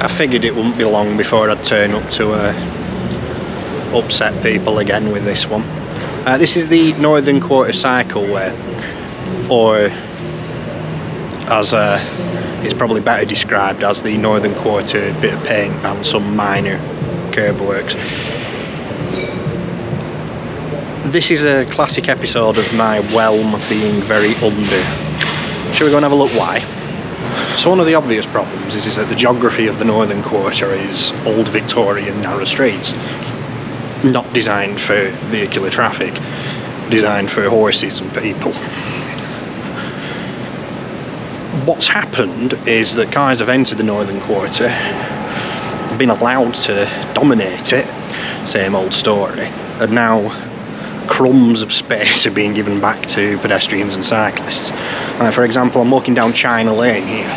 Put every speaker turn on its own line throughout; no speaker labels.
I figured it wouldn't be long before I'd turn up to upset people again with this one. This is the Northern Quarter Cycleway, or as it's probably better described as the Northern Quarter bit of paint and some minor curb works. This is a classic episode of my whelm being very under. Shall we go and have a look why? So one of the obvious problems is that the geography of the Northern Quarter is old Victorian narrow streets, not designed for vehicular traffic, designed for horses and people. What's happened is that cars have entered the Northern Quarter, been allowed to dominate it, same old story, and now crumbs of space are being given back to pedestrians and cyclists. For example, I'm walking down China Lane here,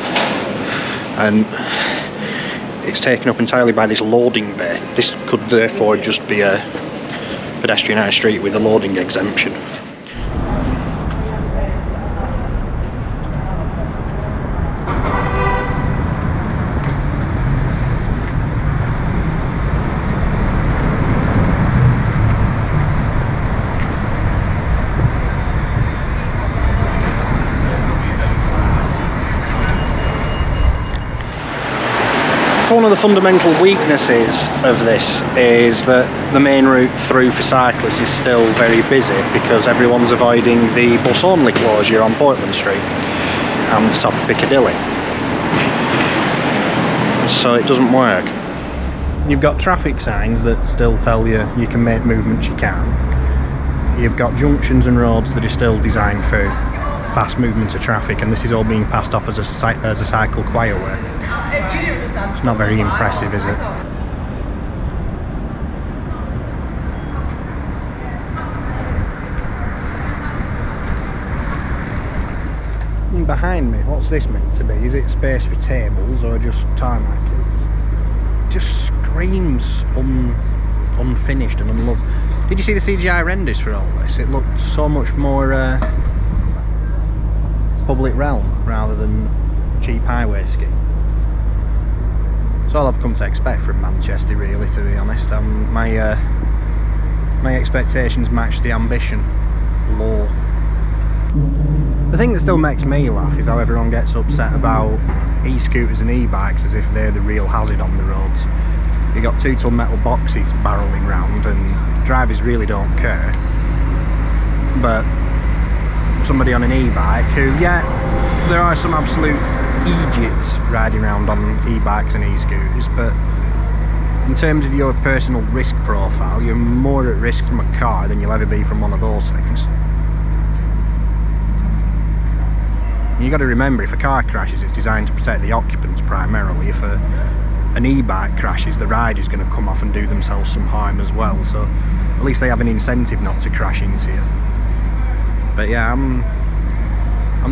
and it's taken up entirely by this loading bay. This could therefore just be a pedestrianised street with a loading exemption. One of the fundamental weaknesses of this is that the main route through for cyclists is still very busy because everyone's avoiding the bus-only closure on Portland Street and the top of Piccadilly. So it doesn't work. You've got traffic signs that still tell you you can make movements you can. You've got junctions and roads that are still designed for fast movement of traffic, and this is all being passed off as a cycle quiet way. It's not very impressive, is it? And behind me, what's this meant to be? Is it space for tables or just tarmac? It just screams unfinished and unloved. Did you see the CGI renders for all this? It looked so much more public realm rather than cheap highway scheme. It's all I've come to expect from Manchester, really, to be honest. My expectations match the ambition low. The thing that still makes me laugh is how everyone gets upset about e-scooters and e-bikes as if they're the real hazard on the roads. You've got 2-ton metal boxes barrelling round and drivers really don't care. But somebody on an e-bike who, yeah, there are some absolute idiots riding around on e-bikes and e-scooters, but in terms of your personal risk profile, you're more at risk from a car than you'll ever be from one of those things. You've got to remember, if a car crashes, it's designed to protect the occupants primarily. If an e-bike crashes, the rider's going to come off and do themselves some harm as well, so at least they have an incentive not to crash into you. But yeah, I'm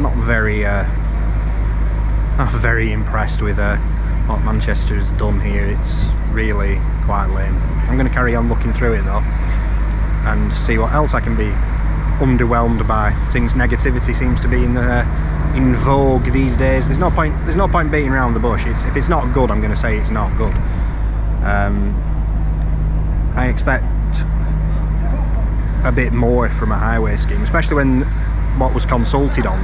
not very impressed with what Manchester has done here. It's really quite lame. I'm going to carry on looking through it though and see what else I can be underwhelmed by, since negativity seems to be in vogue these days. There's no point beating around the bush. If it's not good, I'm going to say it's not good. I expect a bit more from a highway scheme, especially when what was consulted on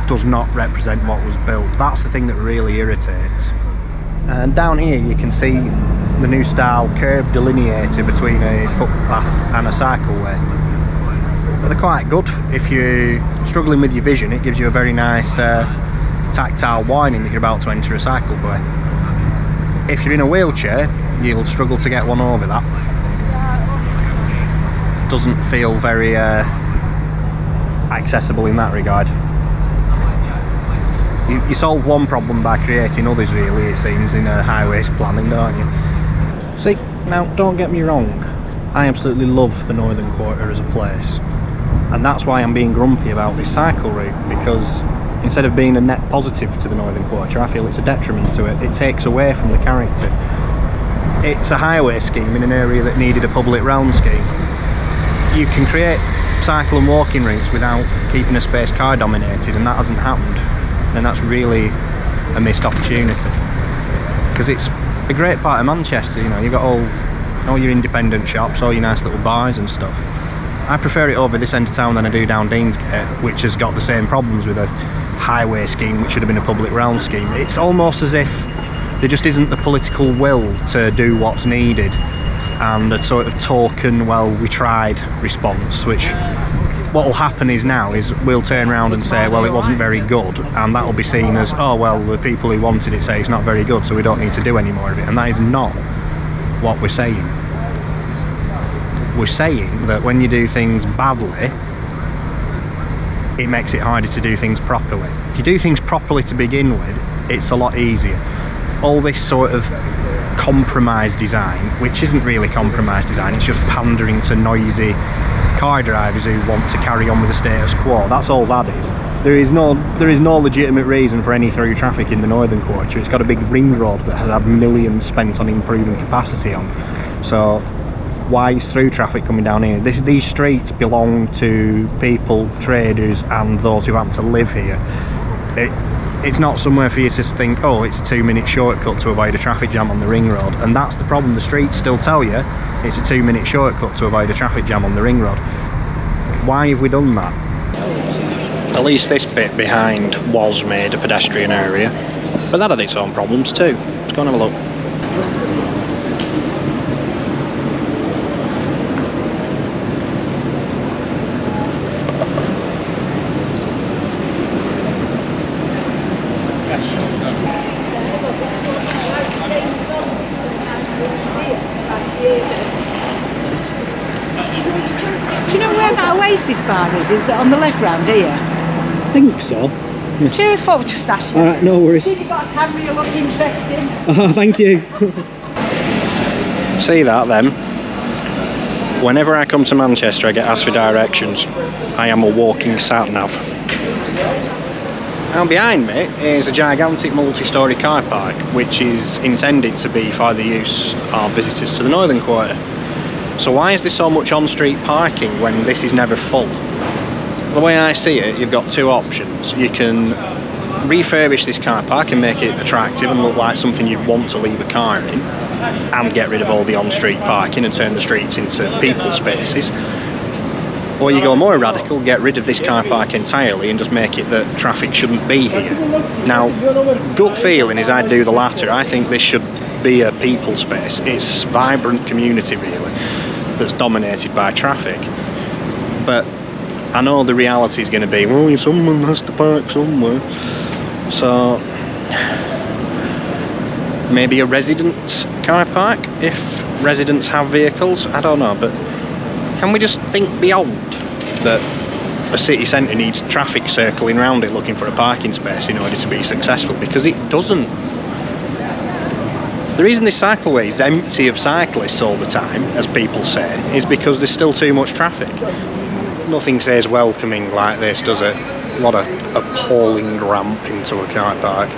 does not represent what was built. That's the thing that really irritates. And down here you can see the new style curb delineator between a footpath and a cycleway. They're quite good. If you're struggling with your vision, it gives you a very nice tactile warning that you're about to enter a cycleway. If you're in a wheelchair, you'll struggle to get one over that. Doesn't feel very accessible in that regard. You solve one problem by creating others, really, it seems, in highways planning, don't you? See, now, don't get me wrong, I absolutely love the Northern Quarter as a place, and that's why I'm being grumpy about this cycle route, because instead of being a net positive to the Northern Quarter, I feel it's a detriment to it. It takes away from the character. It's a highway scheme in an area that needed a public realm scheme. You can create cycle and walking routes without keeping a space car dominated, and that hasn't happened, and that's really a missed opportunity. because it's a great part of Manchester. You know, you've got all your independent shops, all your nice little bars and stuff. I prefer it over this end of town than I do down Deansgate, which has got the same problems with a highway scheme, which should have been a public realm scheme. It's almost as if there just isn't the political will to do what's needed, and a sort of token, well, we tried response, which what will happen is we'll turn around and say, well, it wasn't very good, and that'll be seen as, oh, well, the people who wanted it say it's not very good, so we don't need to do any more of it. And that is not what we're saying. We're saying that when you do things badly, it makes it harder to do things properly. If you do things properly to begin with, it's a lot easier. All this sort of compromise design, which isn't really compromise design, it's just pandering to noisy car drivers who want to carry on with the status quo. That's all that is. There is no legitimate reason for any through traffic in the Northern Quarter. It's got a big ring road that has had millions spent on improving capacity on. So why is through traffic coming down here? These streets belong to people, traders, and those who happen to live here. It's not somewhere for you to think, oh, it's a 2-minute shortcut to avoid a traffic jam on the ring road. And that's the problem. The streets still tell you it's a 2-minute shortcut to avoid a traffic jam on the ring road. Why have we done that? At least this bit behind was made a pedestrian area, but that had its own problems too. Let's go and have a look.
Do you know where that Oasis bar is? Is it on the left round here?
I think so. Yeah.
Cheers for just asking.
Alright, no worries.
You've got a camera, you look interesting.
Oh, thank you. See that then? Whenever I come to Manchester, I get asked for directions. I am a walking sat-nav. Now behind me is a gigantic multi-storey car park, which is intended to be for the use of visitors to the Northern Quarter. So why is there so much on-street parking when this is never full? The way I see it, you've got two options. You can refurbish this car park and make it attractive and look like something you'd want to leave a car in, and get rid of all the on-street parking and turn the streets into people spaces. Or you go more radical, get rid of this car park entirely and just make it that traffic shouldn't be here. Now, gut feeling is I'd do the latter. I think this should be a people space. It's vibrant community really that's dominated by traffic. But I know the reality is going to be, well, someone has to park somewhere. So maybe a residents' car park if residents have vehicles. I don't know, but can we just think beyond that a city centre needs traffic circling around it looking for a parking space in order to be successful? Because it doesn't. The reason this cycleway is empty of cyclists all the time, as people say, is because there's still too much traffic. Nothing says welcoming like this, does it? What a appalling ramp into a car park.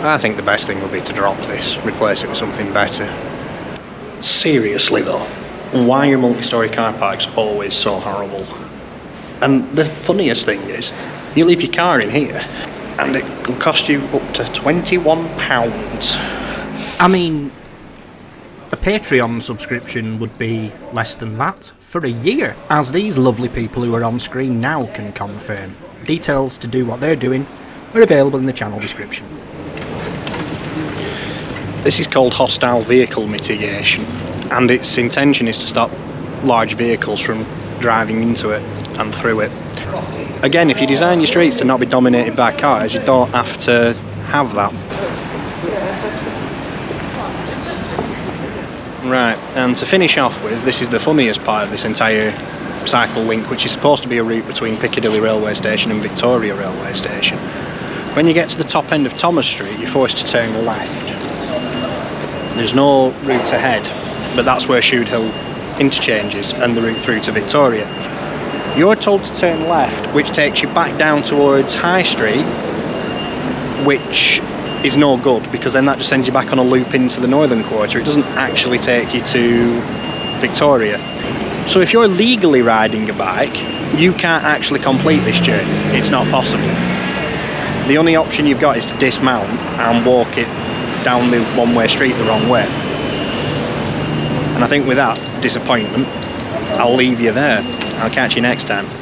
I think the best thing would be to drop this, replace it with something better. Seriously though, why are multi-storey car parks always so horrible? And the funniest thing is, you leave your car in here and it will cost you up to £21. I mean, a Patreon subscription would be less than that for a year, as these lovely people who are on screen now can confirm. Details to do what they're doing are available in the channel description. This is called hostile vehicle mitigation, and its intention is to stop large vehicles from driving into it and through it. Again, if you design your streets to not be dominated by cars, you don't have to have that. Right, and to finish off with, this is the funniest part of this entire cycle link, which is supposed to be a route between Piccadilly Railway Station and Victoria Railway Station. When you get to the top end of Thomas Street, you're forced to turn left. There's no route ahead, but that's where Shude Hill interchanges and the route through to Victoria. You're told to turn left, which takes you back down towards High Street, which is no good, because then that just sends you back on a loop into the Northern Quarter. It doesn't actually take you to Victoria. So if you're legally riding a bike, you can't actually complete this journey. It's not possible. The only option you've got is to dismount and walk it down the one-way street the wrong way. And I think with that disappointment, I'll leave you there. I'll catch you next time.